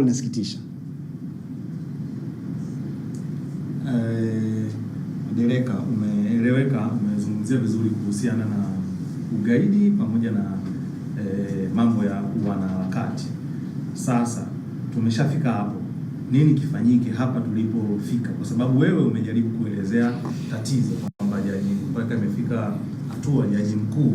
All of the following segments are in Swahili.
Linasikitisha. Dereka, umeeleweka, umezungumzia vizuri kuhusiana na ugaidi pamoja na mambo ya wanaharakati. Sasa tumeshafika hapo, nini kifanyike hapa tulipofika? Kwa sababu wewe umejaribu kuelezea tatizo kwamba jaji mpaka imefika hatua jaji mkuu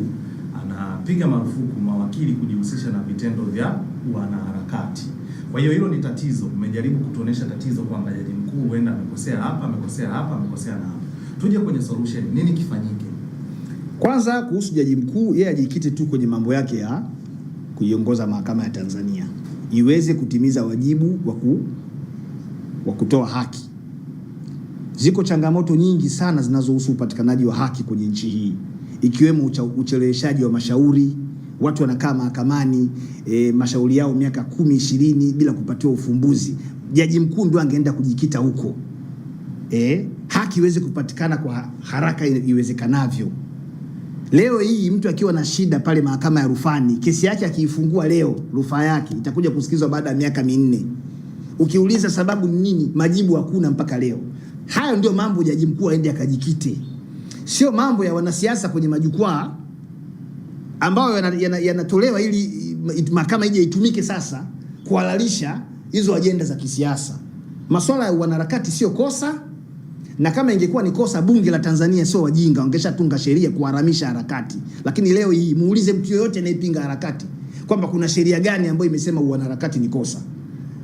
anapiga marufuku mawakili kujihusisha na vitendo vya wanaharakati. Kwa hiyo hilo ni tatizo. Umejaribu kutuonesha tatizo kwamba jaji mkuu huenda amekosea hapa, amekosea hapa, amekosea na hapa. Tuje kwenye solution, nini kifanyike? Kwanza kuhusu jaji mkuu, yeye ajikite tu kwenye mambo yake ya kuiongoza mahakama ya Tanzania iweze kutimiza wajibu wa kutoa haki. Ziko changamoto nyingi sana zinazohusu upatikanaji wa haki kwenye nchi hii, ikiwemo ucheleweshaji wa mashauri. Watu wanakaa mahakamani mashauri yao miaka 10-20 bila kupatiwa ufumbuzi. Jaji mkuu ndio angeenda kujikita huko. Haki iweze kupatikana kwa haraka iwezekanavyo. Leo hii mtu akiwa na shida pale mahakama ya rufani, kesi yake akiifungua leo, rufaa yake itakuja kusikizwa baada ya miaka 4. Ukiuliza sababu ni nini, majibu hakuna mpaka leo. Hayo ndio mambo jaji mkuu aende akajikite. Sio mambo ya wanasiasa kwenye majukwaa ambayo yanatolewa ili mahakama ije itumike sasa kuhalalisha hizo ajenda za kisiasa. Masuala ya wanaharakati sio kosa, na kama ingekuwa ni kosa, bunge la Tanzania sio wajinga, wangeshatunga sheria kuharamisha harakati. Lakini leo hii muulize mtu yoyote anayepinga harakati kwamba kuna sheria gani ambayo imesema wanaharakati ni kosa.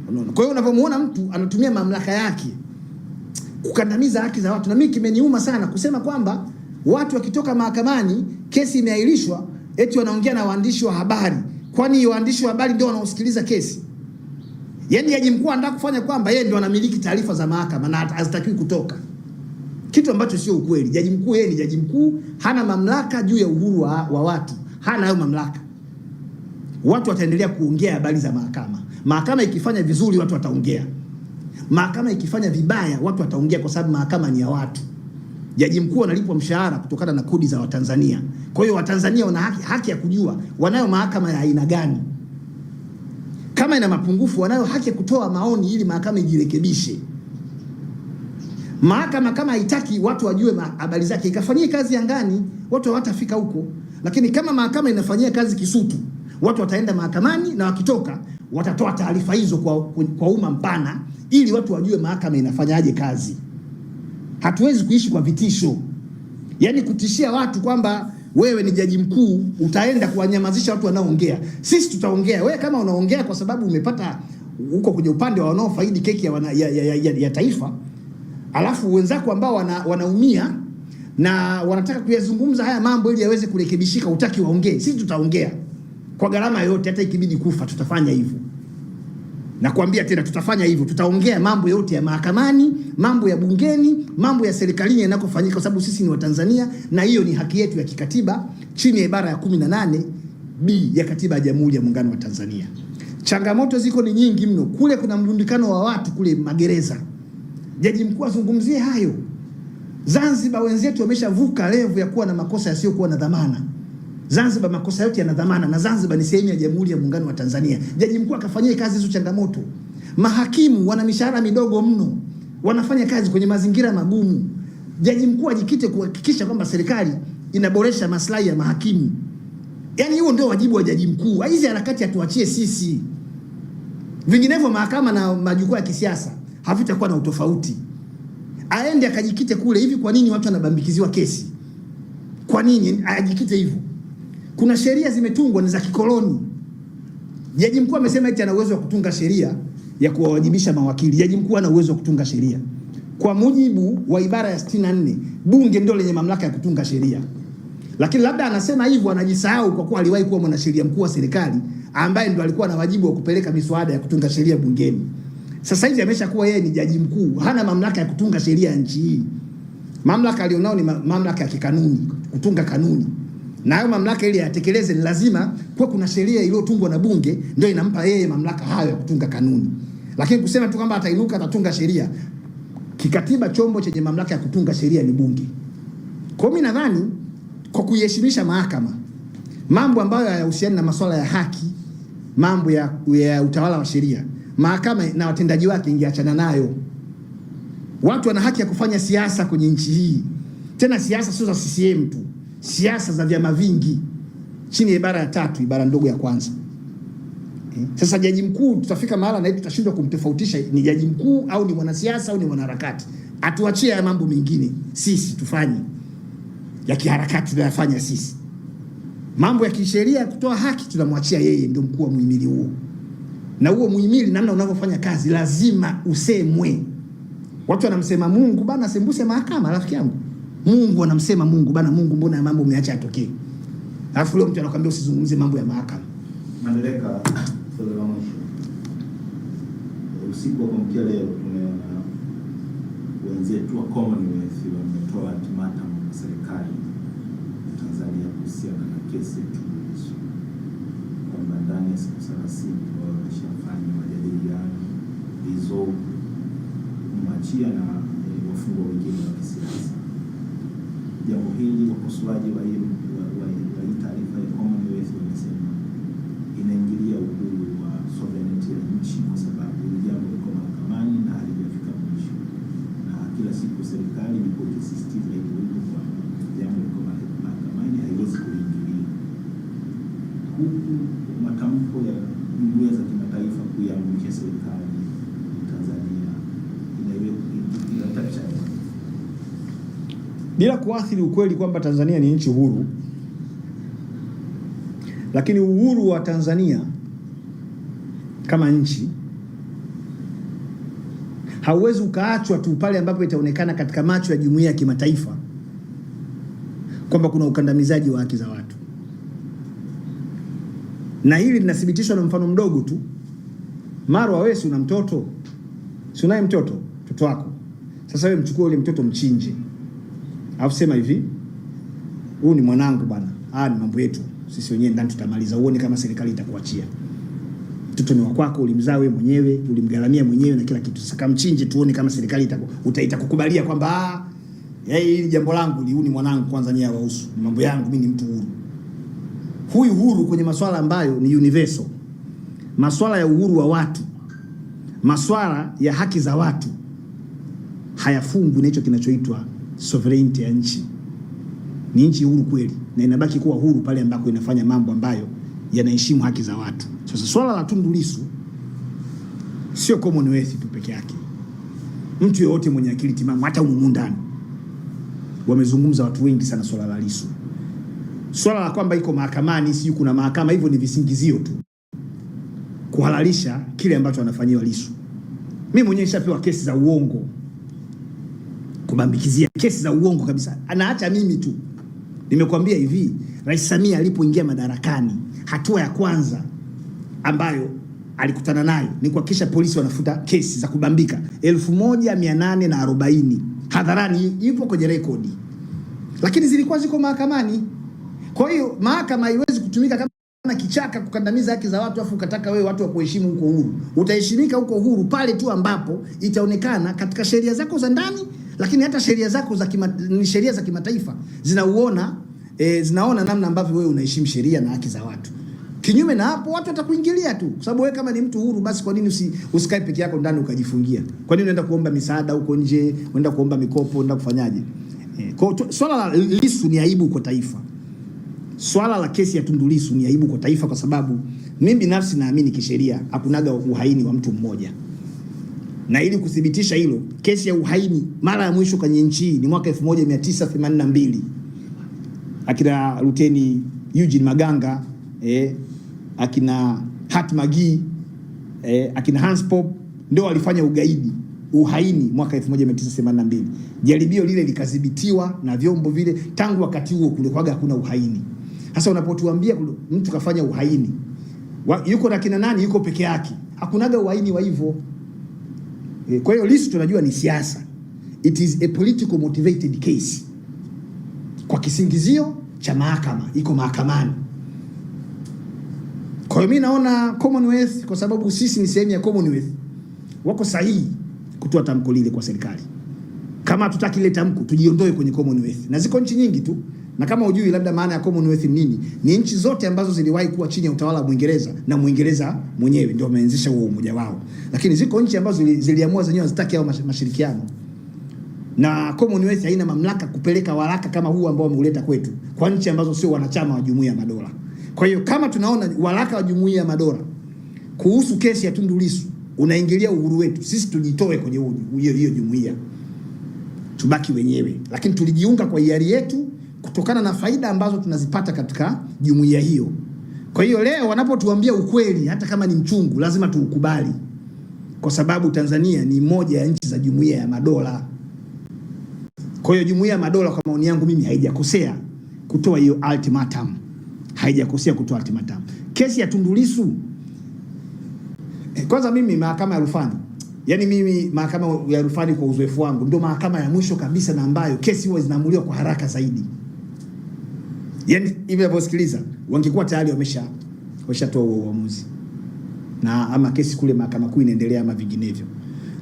Unaona? Kwa hiyo unapomuona mtu anatumia mamlaka yake kukandamiza haki za watu, na mimi kimeniuma sana kusema kwamba watu wakitoka mahakamani, kesi imeahirishwa, eti wanaongea na waandishi wa habari. Kwani waandishi wa habari ndio wanaosikiliza kesi? Yaani jaji mkuu anataka kufanya kwamba yeye ndio anamiliki taarifa za mahakama na hazitakiwi kutoka, kitu ambacho sio ukweli. Jaji mkuu, yeye ni jaji mkuu, hana mamlaka juu ya uhuru wa watu, hana hayo mamlaka. Watu wataendelea kuongea habari za mahakama. Mahakama ikifanya vizuri watu wataongea, mahakama ikifanya vibaya watu wataongea, kwa sababu mahakama ni ya watu. Jaji mkuu analipwa mshahara kutokana na kodi za Watanzania. Kwa hiyo Watanzania wana haki ya kujua wanayo mahakama ya aina gani. Kama ina mapungufu, wanayo haki ya kutoa maoni ili mahakama ijirekebishe. Mahakama kama haitaki watu wajue habari zake, ikafanyie kazi angani, watu hawatafika huko. Lakini kama mahakama inafanyia kazi kisutu, watu wataenda mahakamani, na wakitoka watatoa taarifa hizo kwa umma mpana ili watu wajue mahakama inafanyaje kazi. Hatuwezi kuishi kwa vitisho. Yaani kutishia watu kwamba wewe ni jaji mkuu utaenda kuwanyamazisha watu wanaoongea. Sisi tutaongea. Wewe kama unaongea kwa sababu umepata huko kwenye upande wa wanaofaidi keki ya taifa, alafu wenzako ambao wanaumia na wanataka kuyazungumza haya mambo ili yaweze kurekebishika, utaki waongee, sisi tutaongea kwa gharama yote, hata ikibidi kufa tutafanya hivyo. Na kuambia tena tutafanya hivyo, tutaongea mambo yote ya mahakamani, mambo ya bungeni, mambo ya serikalini yanakofanyika, kwa sababu sisi ni Watanzania na hiyo ni haki yetu ya kikatiba chini ya ibara ya 18B ya katiba ya Jamhuri ya Muungano wa Tanzania. Changamoto ziko ni nyingi mno. Kule kuna mrundikano wa watu kule magereza. Jaji mkuu azungumzie hayo. Zanzibar wenzetu wameshavuka level ya kuwa na makosa yasiyokuwa na dhamana. Zanzibar makosa yote yana dhamana, na Zanzibar ni sehemu ya Jamhuri ya Muungano wa Tanzania. Jaji mkuu akafanyia kazi hizo changamoto. Mahakimu wana mishahara midogo mno, wanafanya kazi kwenye mazingira magumu. Jaji mkuu ajikite kuhakikisha kwamba serikali inaboresha maslahi ya mahakimu. Yaani huo ndio wajibu wa jaji mkuu. Hizi harakati atuachie sisi. Vinginevyo mahakama na majukwaa ya kisiasa havitakuwa na utofauti. Aende akajikite kule. Hivi kwa nini watu wanabambikiziwa kesi? Kwa nini ajikite hivyo? Kuna sheria zimetungwa ni za kikoloni. Jaji mkuu amesema eti ana uwezo wa kutunga sheria ya kuwawajibisha mawakili. Jaji mkuu ana uwezo wa kutunga sheria. Kwa mujibu wa ibara ya 64, bunge ndio lenye mamlaka ya kutunga sheria. Lakini labda anasema hivyo anajisahau kwa kuwa aliwahi kuwa mwanasheria mkuu wa serikali ambaye ndio alikuwa na wajibu wa kupeleka miswada ya kutunga sheria bungeni. Sasa hivi ameshakuwa yeye ni jaji mkuu, hana mamlaka ya kutunga sheria ya nchi hii. Mamlaka alionao ni mamlaka ya kikanuni, kutunga kanuni. Na hayo mamlaka ili yatekeleze ni lazima kwa kuna sheria iliyotungwa na bunge ndio inampa yeye mamlaka hayo ya kutunga kanuni. Lakini kusema tu kwamba atainuka atatunga sheria, kikatiba chombo chenye mamlaka ya kutunga sheria ni bunge. Kwa mimi nadhani kwa kuiheshimisha mahakama, mambo ambayo hayahusiani na masuala ya haki, mambo ya utawala wa sheria, mahakama na watendaji wake ingeachana nayo. Watu wana haki ya kufanya siasa kwenye nchi hii, tena siasa sio za CCM tu, siasa za vyama vingi chini ya ibara ya 3 ibara ndogo ya kwanza. Sasa jaji mkuu tutafika mahala na tutashindwa kumtofautisha ni jaji mkuu au ni mwanasiasa au ni mwanaharakati. Atuachie ya mambo mengine sisi tufanye ya kiharakati tunayofanya sisi. Mambo ya kisheria kutoa haki tunamwachia yeye, ndio mkuu wa muhimili huo. Na huo muhimili namna unavyofanya kazi lazima usemwe. Watu wanamsema Mungu bana, sembuse mahakama rafiki yangu. Mungu wanamsema Mungu bana, Mungu mbona mambo umeacha yatokee? Alafu leo mtu anakuambia usizungumzie mambo ya mahakama. Madereka swali la mwisho. Usiku wa kuamkia leo tumeona wenzetu wa Commonwealth wametoa ultimatum kwa serikali ya Tanzania kuhusiana na kesi ya Tundu Lissu, kwamba ndani ya siku 30 wao wameshafanya majadiliano hizo kumwachia na wafungwa wengine wa kisiasa. Jambo hili wakosoaji wa hii taarifa ya Commonwealth wamesema inaingilia uhuru wa sovereignty ya nchi, kwa sababu hili jambo liko mahakamani na halijafika mwisho, na kila siku serikali iko ikisisitiza hilo kwa jambo liko mahakamani haiwezi kuingilia, huku matamko ya jumuiya za kimataifa kuiangusha serikali ya Tanzania inaiweka bila kuathiri ukweli kwamba Tanzania ni nchi huru. Lakini uhuru wa Tanzania kama nchi hauwezi ukaachwa tu pale ambapo itaonekana katika macho ya jumuiya ya kimataifa kwamba kuna ukandamizaji wa haki za watu. Na hili linathibitishwa na mfano mdogo tu. Marwa, wewe si una mtoto? Si unaye mtoto wako? Sasa wewe mchukue yule mtoto mchinje. Alafu sema hivi, huyu ni mwanangu bwana. Ni mambo yetu. Sisi wenyewe ndani tutamaliza, uone kama serikali itakuachia. Mtoto ni wako, ulimzaa wewe mwenyewe, ulimgaramia mwenyewe na kila kitu. Sasa mchinje tuone kama serikali itakukubalia kwamba hili jambo langu, huyu ni mwanangu kwanza, nyewe wahusu. Ni mambo yangu, mimi ni mtu huru. Huyu huru kwenye masuala ambayo ni universal. Masuala ya uhuru wa watu, masuala ya haki za watu hayafungwi na hicho kinachoitwa sovereignty ya nchi. Ni nchi huru kweli, na inabaki kuwa huru pale ambako inafanya mambo ambayo yanaheshimu haki za watu. Sasa swala la Tundu Lissu sio Commonwealth tu peke yake. Mtu yeyote mwenye akili timamu, hata humu ndani wamezungumza watu wengi sana swala la Lissu. Swala la kwamba iko mahakamani, si kuna mahakama, hivyo ni visingizio tu kuhalalisha kile ambacho anafanyiwa Lissu. Mimi mwenyewe nishapewa kesi za uongo, kubambikizia kesi za uongo kabisa. Anaacha mimi tu. Nimekuambia hivi, Rais Samia alipoingia madarakani, hatua ya kwanza ambayo alikutana nayo ni kuhakikisha polisi wanafuta kesi za kubambika 1840 hadharani, ipo kwenye rekodi, lakini zilikuwa ziko mahakamani. Kwa hiyo mahakama haiwezi kutumika kama kichaka kukandamiza haki za watu afu ukataka wewe watu wa kuheshimu huko huru. Utaheshimika huko huru pale tu ambapo itaonekana katika sheria zako za ndani, lakini hata sheria zako sheria za kimataifa zinaona namna ambavyo wewe unaheshimu sheria na haki za watu. Kinyume na hapo watu watakuingilia tu, kwa sababu wewe kama ni mtu huru, basi kwa nini usikae peke yako ndani ukajifungia? Kwa nini unaenda kuomba misaada huko nje, unaenda kuomba mikopo, unaenda kufanyaje? Kwa swala la Lissu ni aibu kwa taifa. Swala la kesi ya Tundu Lissu ni aibu kwa taifa, kwa sababu mimi binafsi naamini kisheria hakunaga uhaini wa mtu mmoja. Na ili kuthibitisha hilo, kesi ya uhaini mara ya mwisho kwenye nchi hii ni mwaka 1982. Akina Luteni Eugene Maganga, akina Hat Magi, akina Hans Pop ndio walifanya uhaini mwaka 1982. Jaribio lile likadhibitiwa na vyombo vile. Tangu wakati huo kulikuwa hakuna uhaini. Sasa unapotuambia mtu kafanya uhaini, yuko na kina nani, yuko peke yake, hakunaga uhaini wa hivyo. Kwa hiyo Lissu tunajua ni siasa. It is a political motivated case. Kwa kisingizio cha mahakama, iko mahakamani. Kwa hiyo mimi naona Commonwealth, kwa sababu sisi ni sehemu ya Commonwealth, wako sahihi kutoa tamko lile kwa serikali. Kama tutaki ile tamko, tujiondoe kwenye Commonwealth. Na ziko nchi nyingi tu. Na kama hujui labda maana ya Commonwealth nini, ni nchi zote ambazo ziliwahi kuwa chini ya utawala wa Mwingereza, na Mwingereza mwenyewe ndio ameanzisha huo umoja wao. Lakini ziko nchi ambazo ziliamua zenyewe zitaki hao mashirikiano. Na Commonwealth haina mamlaka kupeleka waraka kama huu ambao wameuleta kwetu kwa nchi ambazo sio wanachama wa Jumuiya ya Madola. Kwa hiyo kama tunaona waraka wa Jumuiya ya Madola kuhusu kesi ya Tundu Lissu unaingilia uhuru wetu, sisi tujitoe kwenye hiyo jumuiya, tubaki wenyewe. Lakini tulijiunga kwa hiari yetu kutokana na faida ambazo tunazipata katika jumuiya hiyo. Kwa hiyo leo wanapotuambia ukweli, hata kama ni mchungu, lazima tuukubali, kwa sababu Tanzania ni moja ya nchi za Jumuiya ya Madola. Kwa hiyo Jumuiya ya Madola kwa maoni yangu mimi haijakosea kutoa hiyo ultimatum. Haijakosea kutoa ultimatum. Kesi ya Tundu Lissu, kwanza mimi mahakama ya rufani, yani mimi mahakama ya rufani kwa uzoefu wangu ndio mahakama ya mwisho kabisa na ambayo kesi huwa zinaamuliwa kwa haraka zaidi. Yani hivi unavyosikiliza wangekuwa tayari wameshatoa uamuzi, na ama kesi kule mahakama kuu inaendelea ama vinginevyo.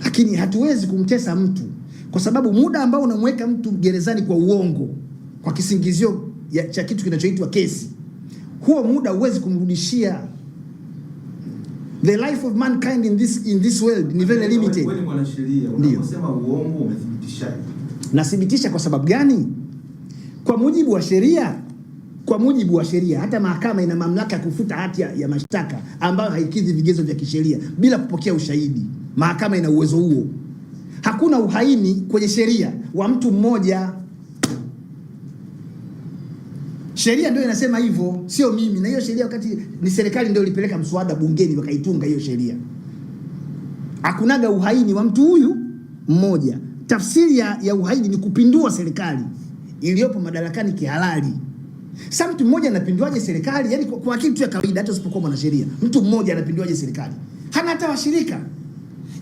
Lakini hatuwezi kumtesa mtu kwa sababu muda ambao unamweka mtu gerezani kwa uongo, kwa kisingizio cha kitu kinachoitwa kesi, huo muda huwezi kumrudishia. The life of mankind in this world ni very limited. Wewe ni mwanasheria, unaposema uongo umethibitishaje? Nathibitisha kwa sababu gani? Kwa mujibu wa sheria, hata mahakama ina mamlaka ya kufuta hati ya mashtaka ambayo haikidhi vigezo vya kisheria bila kupokea ushahidi. Mahakama ina uwezo huo. Hakuna uhaini kwenye sheria wa mtu mmoja. Sheria ndio inasema hivyo, sio mimi. Na hiyo sheria wakati ni serikali ndio ilipeleka mswada bungeni wakaitunga hiyo sheria. Hakunaga uhaini wa mtu huyu mmoja. Tafsiri ya uhaini ni kupindua serikali iliyopo madarakani kihalali. Sasa mtu mmoja anapinduaje serikali? Yaani kwa akili tu ya kawaida, hata usipokuwa mwanasheria, mtu mmoja anapinduaje serikali? Hana hata washirika.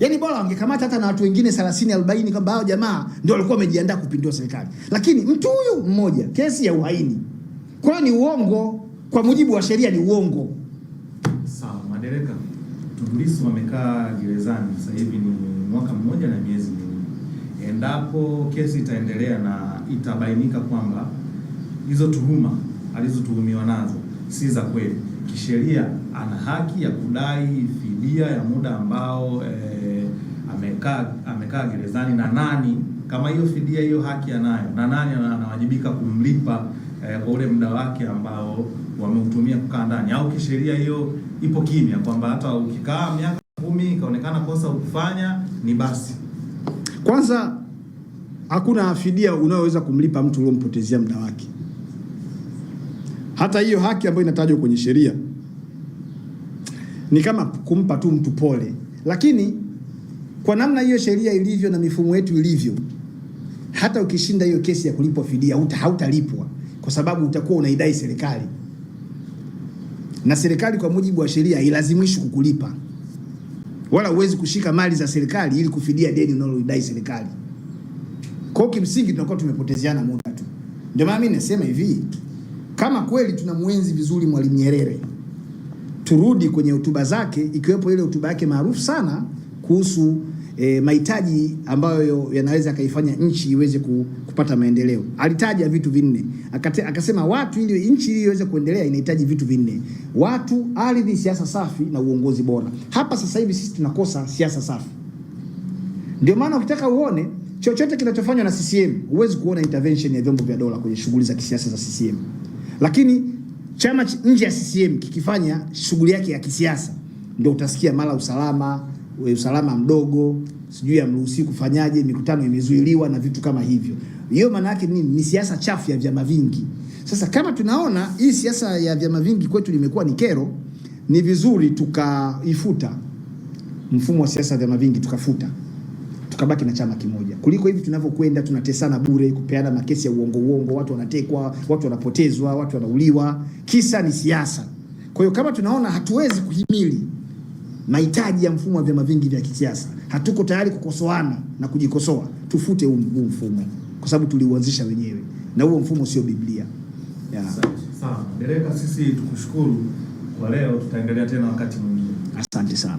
Yaani bora wangekamata hata na watu wengine 30 40 kwamba hao jamaa ndio walikuwa wamejiandaa kupindua serikali. Lakini mtu huyu mmoja, kesi ya uhaini. Kwa hiyo ni uongo, kwa mujibu wa sheria ni uongo. Sawa, Madereka, Tundu Lissu amekaa gerezani sasa hivi ni mwaka mmoja na miezi miwili. Endapo kesi itaendelea na itabainika kwamba hizo tuhuma alizotuhumiwa nazo si za kweli, kisheria ana haki ya kudai fidia ya muda ambao amekaa gerezani, na nani kama hiyo fidia hiyo haki anayo, na nani anawajibika kumlipa kwa ule muda wake ambao wameutumia kukaa ndani? Au kisheria hiyo ipo kimya kwamba hata ukikaa miaka 10 ikaonekana kosa ukufanya ni basi? Kwanza hakuna fidia unayoweza kumlipa mtu uliompotezea muda wake. Hata hiyo haki ambayo inatajwa kwenye sheria ni kama kumpa tu mtu pole. Lakini kwa namna hiyo sheria ilivyo na mifumo yetu ilivyo, hata ukishinda hiyo kesi ya kulipwa fidia hautalipwa, kwa sababu utakuwa unaidai serikali. Na serikali kwa mujibu wa sheria hailazimishi kukulipa. Wala huwezi kushika mali za serikali ili kufidia deni unalodai serikali. Kwa hiyo kimsingi tunakuwa tumepotezeana muda tu. Ndio maana mimi nasema hivi, kama kweli tunamuenzi vizuri Mwalimu Nyerere, turudi kwenye hotuba zake, ikiwepo ile hotuba yake maarufu sana kuhusu mahitaji ambayo yanaweza kaifanya nchi iweze kupata maendeleo. Alitaja vitu vinne. Akasema watu, ili nchi iweze kuendelea inahitaji vitu vinne: watu, ardhi, siasa safi na uongozi bora. Hapa sasa hivi sisi tunakosa siasa safi. Ndio maana ukitaka uone chochote kinachofanywa na CCM, huwezi kuona intervention ya vyombo vya dola kwenye shughuli za kisiasa za CCM. Lakini chama nje ya CCM kikifanya shughuli yake ya kisiasa, ndio utasikia mara usalama mdogo, sijui amruhusi kufanyaje, mikutano imezuiliwa na vitu kama hivyo. Hiyo maana yake nini? Ni siasa chafu ya vyama vingi. Sasa kama tunaona hii siasa ya vyama vingi kwetu limekuwa ni kero, ni vizuri tukaifuta mfumo wa siasa ya vyama vingi, tukabaki na chama kimoja, kuliko hivi tunavyokwenda tunatesana bure, kupeana makesi ya uongo, watu wanatekwa, watu wanapotezwa, watu wanauliwa, kisa ni siasa. Kwa hiyo kama tunaona hatuwezi kuhimili mahitaji ya mfumo wa vyama vingi vya kisiasa, hatuko tayari kukosoana na kujikosoa, tufute huu mfumo, kwa sababu tuliuanzisha wenyewe na huo mfumo sio Biblia. Sawa, Dereka, sisi tukushukuru kwa leo, tutaendelea tena wakati mwingine. Asante sana.